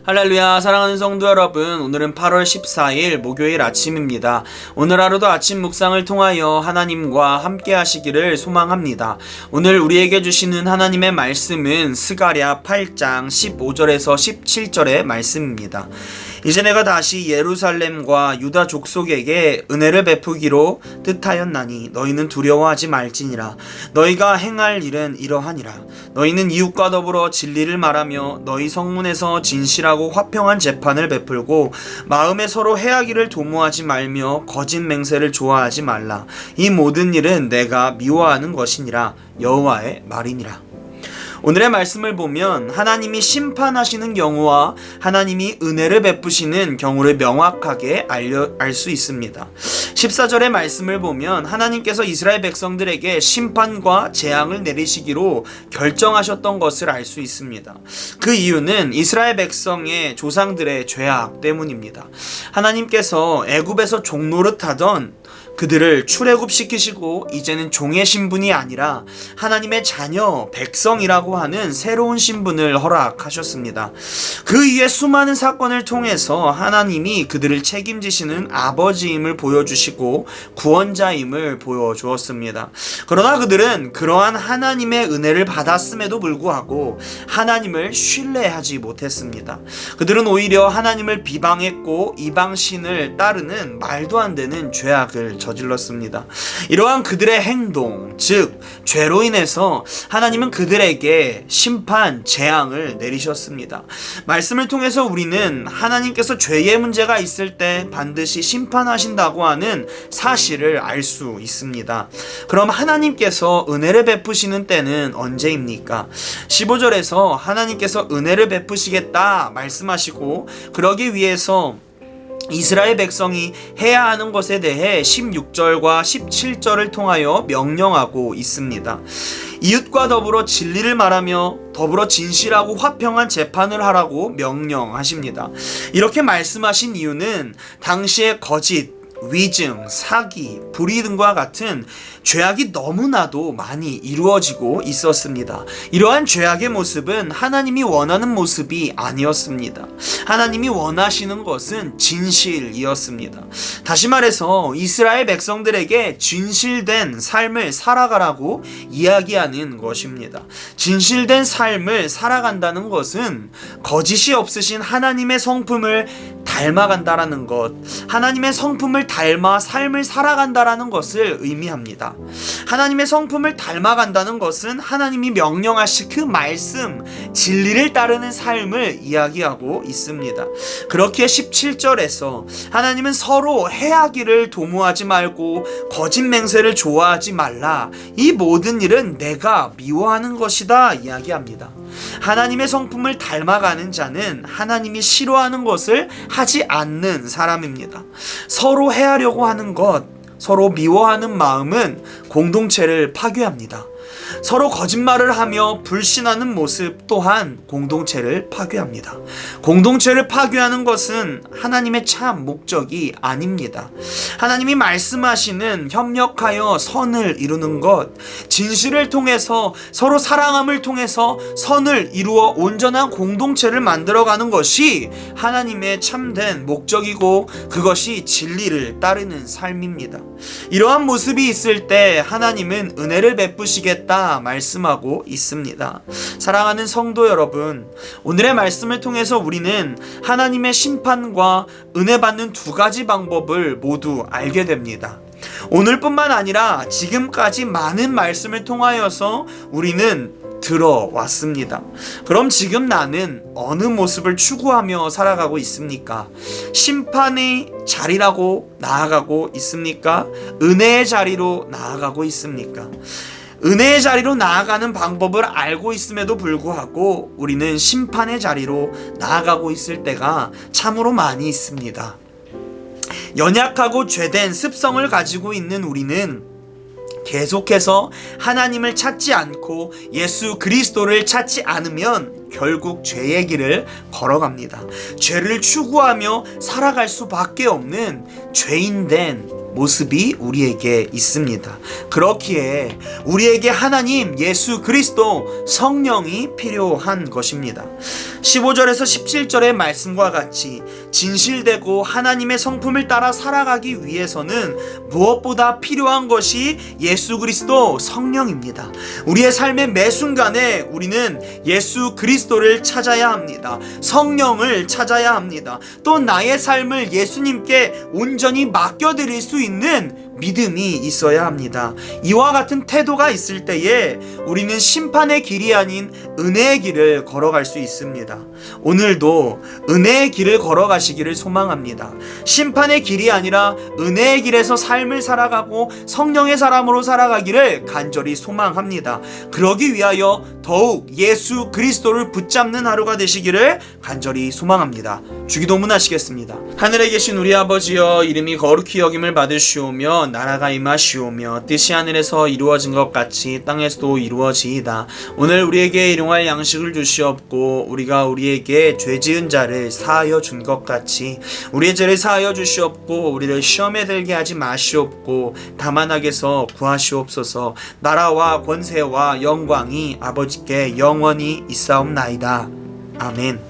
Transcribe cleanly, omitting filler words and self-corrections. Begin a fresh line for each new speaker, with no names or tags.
할렐루야. 사랑하는 성도 여러분, 오늘은 8월 14일 목요일 아침입니다. 오늘 하루도 아침 묵상을 통하여 하나님과 함께 하시기를 소망합니다. 오늘 우리에게 주시는 하나님의 말씀은 스가랴 8장 15절에서 17절의 말씀입니다. 이제 내가 다시 예루살렘과 유다 족속에게 은혜를 베푸기로 뜻하였나니 너희는 두려워하지 말지니라. 너희가 행할 일은 이러하니라. 너희는 이웃과 더불어 진리를 말하며 너희 성문에서 진실하고 화평한 재판을 베풀고 마음에 서로 해하기를 도모하지 말며 거짓 맹세를 좋아하지 말라. 이 모든 일은 내가 미워하는 것이니라. 여호와의 말이니라. 오늘의 말씀을 보면 하나님이 심판하시는 경우와 하나님이 은혜를 베푸시는 경우를 명확하게 알 수 있습니다. 14절의 말씀을 보면 하나님께서 이스라엘 백성들에게 심판과 재앙을 내리시기로 결정하셨던 것을 알 수 있습니다. 그 이유는 이스라엘 백성의 조상들의 죄악 때문입니다. 하나님께서 애굽에서 종노릇하던 그들을 출애굽시키시고 이제는 종의 신분이 아니라 하나님의 자녀 백성이라고 하는 새로운 신분을 허락하셨습니다. 그 이후에 수많은 사건을 통해서 하나님이 그들을 책임지시는 아버지임을 보여주시고 구원자임을 보여주었습니다. 그러나 그들은 그러한 하나님의 은혜를 받았음에도 불구하고 하나님을 신뢰하지 못했습니다. 그들은 오히려 하나님을 비방했고 이방신을 따르는 말도 안 되는 죄악을 저질렀습니다. 이러한 그들의 행동, 즉 죄로 인해서 하나님은 그들에게 심판, 재앙을 내리셨습니다. 말씀을 통해서 우리는 하나님께서 죄의 문제가 있을 때 반드시 심판하신다고 하는 사실을 알 수 있습니다. 그럼 하나님께서 은혜를 베푸시는 때는 언제입니까? 15절에서 하나님께서 은혜를 베푸시겠다 말씀하시고 그러기 위해서 이스라엘 백성이 해야 하는 것에 대해 16절과 17절을 통하여 명령하고 있습니다. 이웃과 더불어 진리를 말하며 더불어 진실하고 화평한 재판을 하라고 명령하십니다. 이렇게 말씀하신 이유는 당시의 거짓, 위증, 사기, 불의 등과 같은 죄악이 너무나도 많이 이루어지고 있었습니다. 이러한 죄악의 모습은 하나님이 원하는 모습이 아니었습니다. 하나님이 원하시는 것은 진실이었습니다. 다시 말해서 이스라엘 백성들에게 진실된 삶을 살아가라고 이야기하는 것입니다. 진실된 삶을 살아간다는 것은 거짓이 없으신 하나님의 성품을 닮아간다라는 것, 하나님의 성품을 닮아 삶을 살아간다라는 것을 의미합니다. 하나님의 성품을 닮아간다는 것은 하나님이 명령하신 그 말씀, 진리를 따르는 삶을 이야기하고 있습니다. 그렇기에 17절에서 하나님은 서로 해하기를 도모하지 말고 거짓 맹세를 좋아하지 말라. 이 모든 일은 내가 미워하는 것이다 이야기합니다. 하나님의 성품을 닮아가는 자는 하나님이 싫어하는 것을 하지 않는 사람입니다. 서로 해하려고 하는 것, 서로 미워하는 마음은 공동체를 파괴합니다. 서로 거짓말을 하며 불신하는 모습 또한 공동체를 파괴합니다. 공동체를 파괴하는 것은 하나님의 참 목적이 아닙니다. 하나님이 말씀하시는 협력하여 선을 이루는 것, 진실을 통해서 서로 사랑함을 통해서 선을 이루어 온전한 공동체를 만들어가는 것이 하나님의 참된 목적이고 그것이 진리를 따르는 삶입니다. 이러한 모습이 있을 때 하나님은 은혜를 베푸시겠다 말씀하고 있습니다. 사랑하는 성도 여러분, 오늘의 말씀을 통해서 우리는 하나님의 심판과 은혜 받는 두 가지 방법을 모두 알게 됩니다. 오늘뿐만 아니라 지금까지 많은 말씀을 통하여서 우리는 들어왔습니다. 그럼 지금 나는 어느 모습을 추구하며 살아가고 있습니까? 심판의 자리라고 나아가고 있습니까? 은혜의 자리로 나아가고 있습니까? 은혜의 자리로 나아가는 방법을 알고 있음에도 불구하고 우리는 심판의 자리로 나아가고 있을 때가 참으로 많이 있습니다. 연약하고 죄된 습성을 가지고 있는 우리는 계속해서 하나님을 찾지 않고 예수 그리스도를 찾지 않으면 결국 죄의 길을 걸어갑니다. 죄를 추구하며 살아갈 수밖에 없는 죄인된 모습이 우리에게 있습니다. 그렇기에 우리에게 하나님 예수 그리스도 성령이 필요한 것입니다. 15절에서 17절의 말씀과 같이 진실되고 하나님의 성품을 따라 살아가기 위해서는 무엇보다 필요한 것이 예수 그리스도 성령입니다. 우리의 삶의 매 순간에 우리는 예수 그리스도를 찾아야 합니다. 성령을 찾아야 합니다. 또 나의 삶을 예수님께 온전히 맡겨드릴 수 있는 믿음이 있어야 합니다. 이와 같은 태도가 있을 때에 우리는 심판의 길이 아닌 은혜의 길을 걸어갈 수 있습니다. 오늘도 은혜의 길을 걸어가시기를 소망합니다. 심판의 길이 아니라 은혜의 길에서 삶을 살아가고 성령의 사람으로 살아가기를 간절히 소망합니다. 그러기 위하여 더욱 예수 그리스도를 붙잡는 하루가 되시기를 간절히 소망합니다. 주기도문 하시겠습니다. 하늘에 계신 우리 아버지여, 이름이 거룩히 여김을 받으시오며 나라가 임하시오며 뜻이 하늘에서 이루어진 것 같이 땅에서도 이루어지이다. 오늘 우리에게 일용할 양식을 주시옵고 우리가 우리에게 죄 지은 자를 사하여 준 것 같이 우리의 죄를 사하여 주시옵고 우리를 시험에 들게 하지 마시옵고 다만 악에서 구하시옵소서. 나라와 권세와 영광이 아버지께 영원히 있사옵나이다. 아멘.